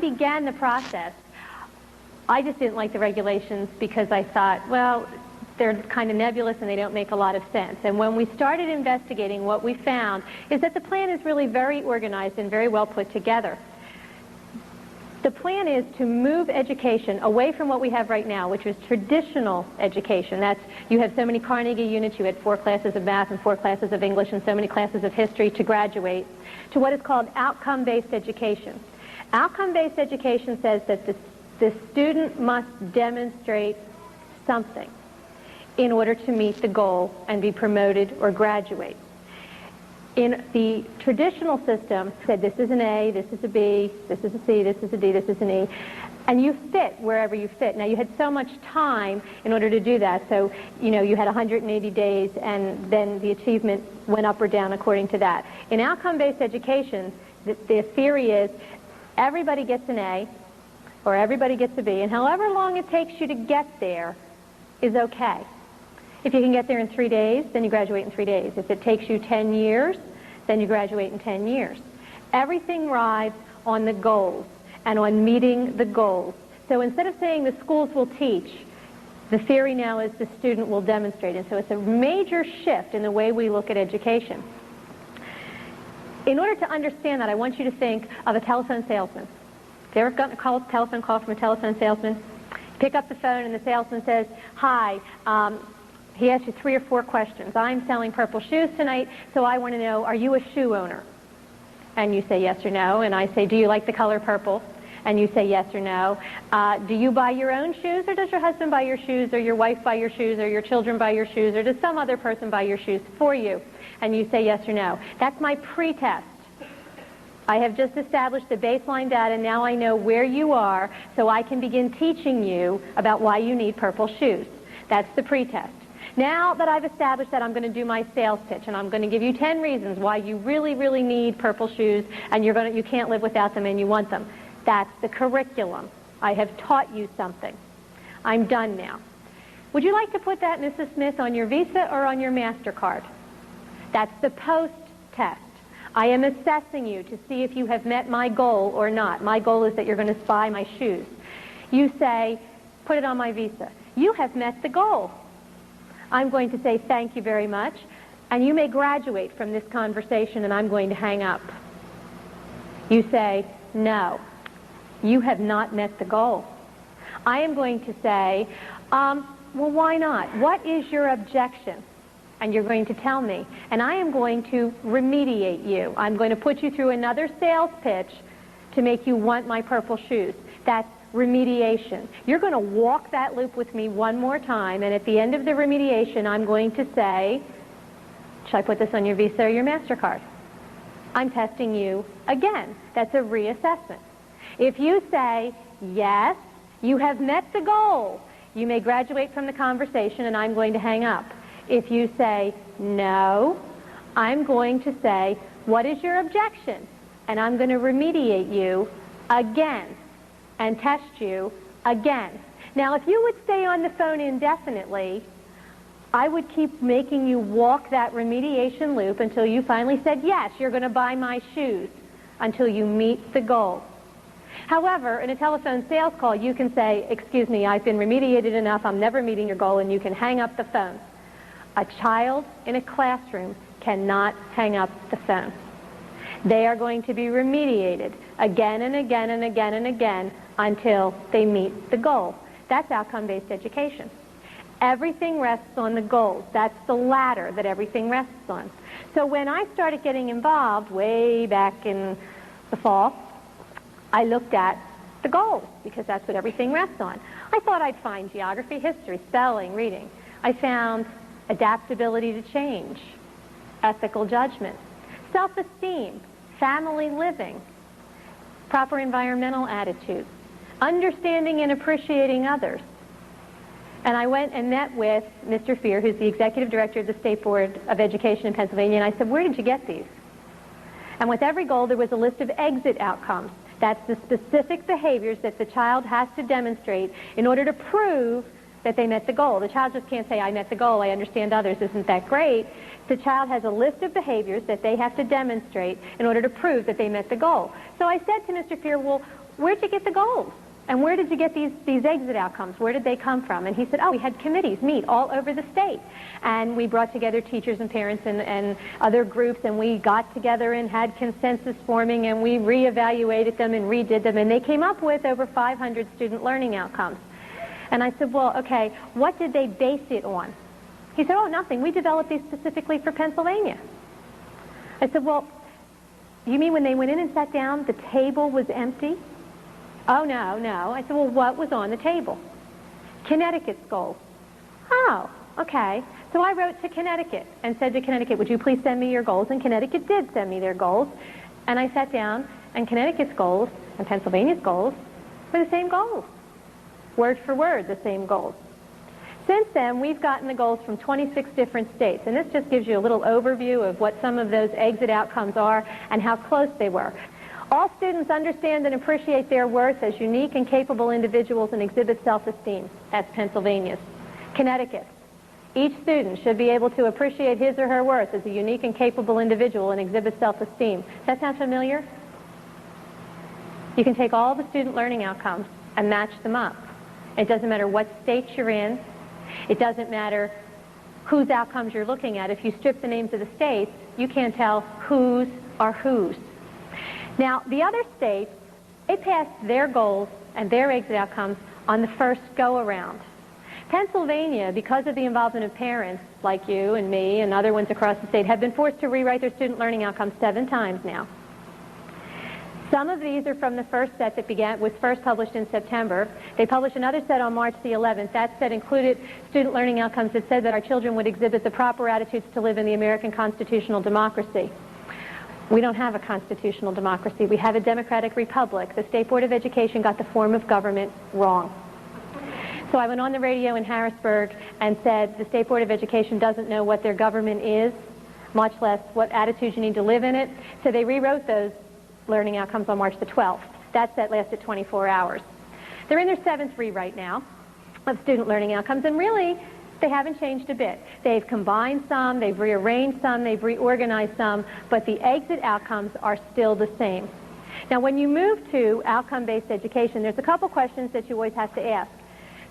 began the process, I just didn't like the regulations because I thought, well, they're kind of nebulous and they don't make a lot of sense. And when we started investigating, what we found is that the plan is really very organized and very well put together. The plan is to move education away from what we have right now, which is traditional education. That's, you have so many Carnegie units, you had 4 classes of math and 4 classes of English and so many classes of history to graduate, to what is called outcome-based education. Outcome-based education says that the student must demonstrate something in order to meet the goal and be promoted or graduate. In the traditional system, said this is an A, this is a B, this is a C, this is a D, this is an E, and you fit wherever you fit. Now, you had so much time in order to do that, so you had 180 days, and then the achievement went up or down according to that. In outcome-based education, the theory is everybody gets an A or everybody gets a B, and however long it takes you to get there is okay. If you can get there in 3 days, then you graduate in 3 days. If it takes you 10 years, then you graduate in 10 years. Everything rides on the goals and on meeting the goals. So instead of saying the schools will teach, the theory now is the student will demonstrate. And so it's a major shift in the way we look at education. In order to understand that, I want you to think of a telephone salesman. Have you ever gotten a telephone call from a telephone salesman? Pick up the phone and the salesman says, "Hi, he asks you 3 or 4 questions. I'm selling purple shoes tonight, so I want to know, are you a shoe owner?" And you say yes or no. And I say, "Do you like the color purple?" And you say yes or no. "Do you buy your own shoes, or does your husband buy your shoes, or your wife buy your shoes, or your children buy your shoes, or does some other person buy your shoes for you?" And you say yes or no. That's my pretest. I have just established the baseline data. Now I know where you are, so I can begin teaching you about why you need purple shoes. That's the pretest. Now that I've established that, I'm going to do my sales pitch, and I'm going to give you 10 reasons why you really, really need purple shoes, and you can't live without them and you want them. That's the curriculum. I have taught you something. I'm done now. Would you like to put that, Mrs. Smith, on your Visa or on your MasterCard? That's the post-test. I am assessing you to see if you have met my goal or not. My goal is that you're going to buy my shoes. You say, "Put it on my Visa." You have met the goal. I'm going to say, "Thank you very much," and you may graduate from this conversation, and I'm going to hang up. You say, "No, you have not met the goal." I am going to say, "Well, why not? What is your objection?" And you're going to tell me, and I am going to remediate you. I'm going to put you through another sales pitch to make you want my purple shoes. That's remediation. You're going to walk that loop with me one more time, and at the end of the remediation, I'm going to say, "Should I put this on your Visa or your MasterCard?" I'm testing you again. That's a reassessment. If you say, "Yes, you have met the goal," you may graduate from the conversation, and I'm going to hang up. If you say, "No," I'm going to say, "What is your objection?" And I'm going to remediate you again and test you again. Now, if you would stay on the phone indefinitely, I would keep making you walk that remediation loop until you finally said, "Yes, you're going to buy my shoes," until you meet the goal. However, in a telephone sales call, you can say, "Excuse me, I've been remediated enough, I'm never meeting your goal," and you can hang up the phone. A child in a classroom cannot hang up the phone. They are going to be remediated again and again and again and again until they meet the goal. That's outcome-based education. Everything rests on the goals. That's the ladder that everything rests on. So when I started getting involved way back in the fall, I looked at the goals because that's what everything rests on. I thought I'd find geography, history, spelling, reading. I found adaptability to change, ethical judgment, self-esteem, family living, proper environmental attitudes, understanding and appreciating others. And I went and met with Mr. Fear, who's the executive director of the State Board of Education in Pennsylvania, and I said, "Where did you get these?" And with every goal, there was a list of exit outcomes. That's the specific behaviors that the child has to demonstrate in order to prove that they met the goal. The child just can't say, "I met the goal, I understand others, isn't that great?" The child has a list of behaviors that they have to demonstrate in order to prove that they met the goal. So I said to Mr. Fear, "Well, where'd you get the goals? And where did you get these exit outcomes? Where did they come from? And he said, oh, we had committees meet all over the state. And we brought together teachers and parents and other groups, and we got together and had consensus forming, and we reevaluated them and redid them, and they came up with over 500 student learning outcomes. And I said, well, okay, what did they base it on? He said, oh, nothing. We developed these specifically for Pennsylvania. I said, well, you mean when they went in and sat down, the table was empty? Oh, no, no. I said, well, what was on the table? Connecticut's goals. Oh, okay. So I wrote to Connecticut and said to Connecticut, would you please send me your goals? And Connecticut did send me their goals. And I sat down, and Connecticut's goals and Pennsylvania's goals were the same goals. Word for word, the same goals. Since then, we've gotten the goals from 26 different states. And this just gives you a little overview of what some of those exit outcomes are and how close they were. All students understand and appreciate their worth as unique and capable individuals and exhibit self-esteem. That's Pennsylvania's. Connecticut. Each student should be able to appreciate his or her worth as a unique and capable individual and exhibit self-esteem. Does that sound familiar? You can take all the student learning outcomes and match them up. It doesn't matter what state you're in. It doesn't matter whose outcomes you're looking at. If you strip the names of the states, you can't tell whose are whose. Now, the other states, they passed their goals and their exit outcomes on the first go-around. Pennsylvania, because of the involvement of parents like you and me and other ones across the state, have been forced to rewrite their student learning outcomes 7 times now. Some of these are from the first set that was first published in September. They published another set on March the 11th. That set included student learning outcomes that said that our children would exhibit the proper attitudes to live in the American constitutional democracy. We don't have a constitutional democracy. We have a democratic republic. The State Board of Education got the form of government wrong. So I went on the radio in Harrisburg and said the State Board of Education doesn't know what their government is, much less what attitudes you need to live in it. So they rewrote those learning outcomes on March the 12th. That set lasted 24 hours. They're in their 7th rewrite now of student learning outcomes, and really they haven't changed a bit. They've combined some, they've rearranged some, they've reorganized some, but the exit outcomes are still the same. Now, when you move to outcome-based education, there's a couple questions that you always have to ask.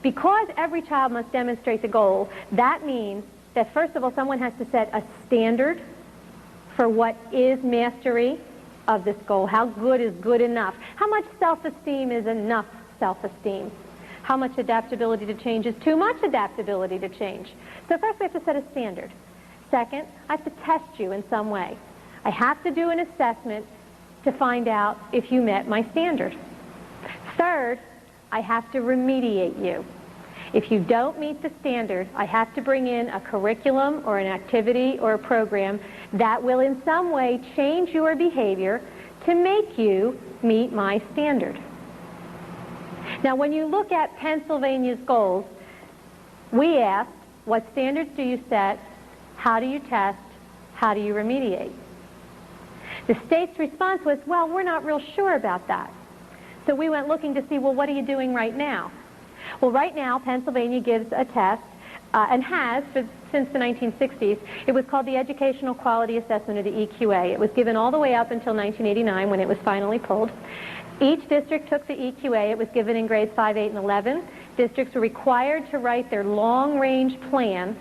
Because every child must demonstrate the goal, that means that, first of all, someone has to set a standard for what is mastery of this goal. How good is good enough? How much self-esteem is enough self-esteem? How much adaptability to change is too much adaptability to change? So first we have to set a standard. Second, I have to test you in some way. I have to do an assessment to find out if you met my standard. Third, I have to remediate you. If you don't meet the standard, I have to bring in a curriculum or an activity or a program that will in some way change your behavior to make you meet my standard. Now, when you look at Pennsylvania's goals, we asked, what standards do you set? How do you test? How do you remediate? The state's response was, well, we're not real sure about that. So we went looking to see, well, what are you doing right now? Well, right now, Pennsylvania gives a test, and has since the 1960s. It was called the Educational Quality Assessment, or the EQA. It was given all the way up until 1989 when it was finally pulled. Each district took the EQA. It was given in grades 5, 8, and 11. Districts were required to write their long-range plan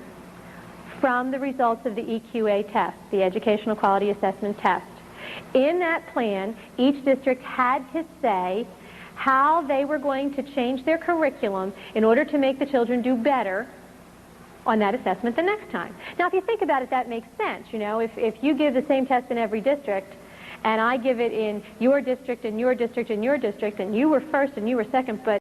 from the results of the EQA test, the Educational Quality Assessment test. In that plan, each district had to say how they were going to change their curriculum in order to make the children do better on that assessment the next time. Now, if you think about it, that makes sense. You know, if you give the same test in every district, and I give it in your district and your district and your district, and you were first and you were second, but